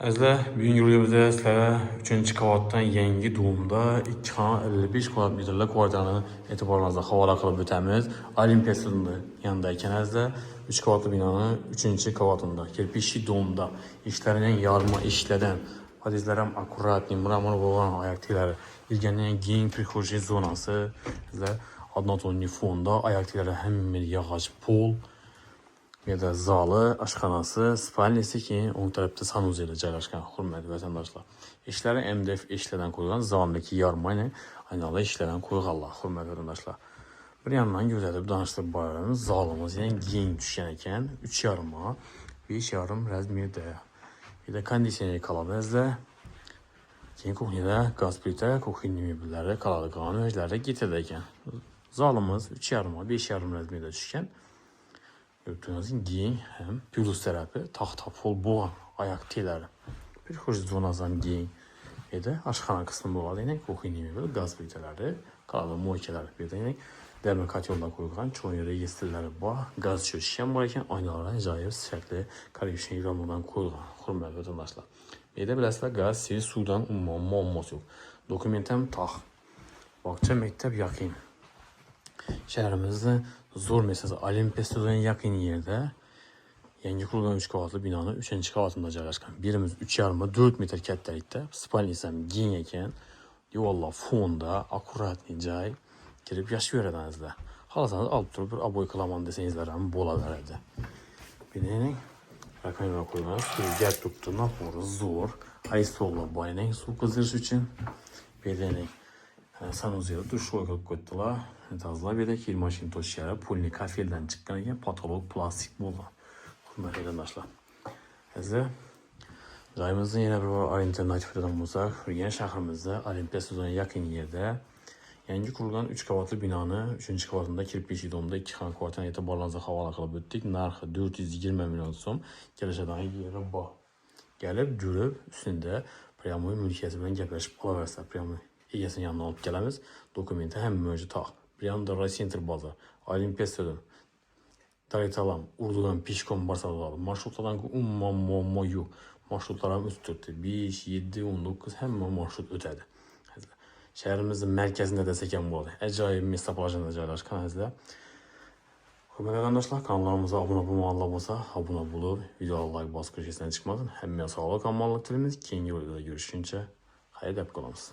Azizlar, bugungi videomizda sizlarga 3-chi qavatdan yangi doğumda 2,55 kvadrat metrlik kvartirani e'tiboringizga havola qilib o'tamiz. Olimpiya stadionida yanında ekan azizlar, 3 qavatli binonun 3-chi qavatında, kirpichli doğumda ishlarining yarmi ishladan. Podizlar ham akkuratniy, mramor bo'lgan oyoq teglari. Ilganidan keyin prixожий zonasi, azizlar, однотонный fonda oyoq teglari hamma yog'och pol. Yerda zali, oshxonasi, spalnisi, keyin o'ng tarafda sanuzelda joylashgan, hurmatli vatandoshlar. Ishlari MDF ishlardan qo'yilgan, zalniki yarmini aynoqda ishlardan qo'yganlar, hurmatli vatandoshlar. Bir yandan kuzatib danıştirib boramiz. Zalimiz ham keng tushgan ekan, 3,5 5,5 razmerda. Yerda konditsioner qoladi. Keyin kuxnyada gaz plita, kuxnya mebellari qoladigan joylari ketadi ekan. Zalimiz 3,5 5,5 razmerda tushgan. Gördüğünüzün giyin hem plus tarafı taxta pol boğan ayak teləri. Bir xoş zonazdan giyin. Ve de aşxana kısmı boğadı. Yine kuxnya mebeli, gaz plitaları, qalalı moykeler. Bir de yine dəmir katyolda qoyulğan çoğun registrləri var. Gaz çözüşən var ekan, aynalardan cayır sifətli korrupsiya iqramından qoyulğan. Hürmətli vatandaşlar. Bir de biləsizlər gaz, sel, sudan muamması yox. Dokumentam tax. Bakça məktəb yaxın. Şəhərimizdə zor məsələn Olimpiya stadionuna yaxın yerdə yangi qurilgan 3 qavatlı binanın 3-cü qavatında joylashgan. Birimiz 3,5-4 metr kattalikda, spalnisi ham keng ekan. Yo'llar fonda, akkuratniy joy. Kirib yashayveradingizlar. Xohlasangiz olib turib bir oboy qilaman desangizlar ham bo'laveradi. Binaning rakamga qo'ygan, gap turibdi, napori zo'r. Aysollar boyning suv qizdirish uchun. Binaning sanuzel dush qo'yib qo'ydilar. Tazlar bir de kir maşin toşları polni kafelden çıkan ekan, patolog plastik bo'lgan. Hurmatli vatandoshlar. Hozir joyimizda yana bir alternativdan bo'lsak, Urganch shahrimizda Olimpiya stadioniga yaqin yerda yangi qurilgan 3 qavatli binoni 3-chi qavatida kirpichli domda 2 xona kvartirani e'tiboringizga havola qilib o'tdik. Narxi 420 million so'm. Kelishadigan yeri bor. Gelib, ko'rib, ustida pryamoy mulkiyati bilan gaplashib qolaversizlar. Pryamoy egasini yanına olib kelamiz. Dokumenti ham mavjud. Bir yanda Rossiyentr baza, Olimpiya stadionu, Daritalam, Urdu'dan pişkom barsadılar. Marşrutlardan umuman yo'q. Marşrutlar ham üst turibdi. 5, 7, 19 hamma marşrut o'tadi. Şəhərimizin mərkəzində desək ham bo'ladi. Ajoyib местоположениеda joylashgan azizlar. Hurmatli vatandoshlar, kanallarımıza abone bo'lmaganlar bo'lsa, abone bo'lib, videoga like bosib kirishdan chiqmasin. Hammaga sog'lik, omonlik tilaymiz. Keyingi videoda görüşguncha xayr deb qolamiz.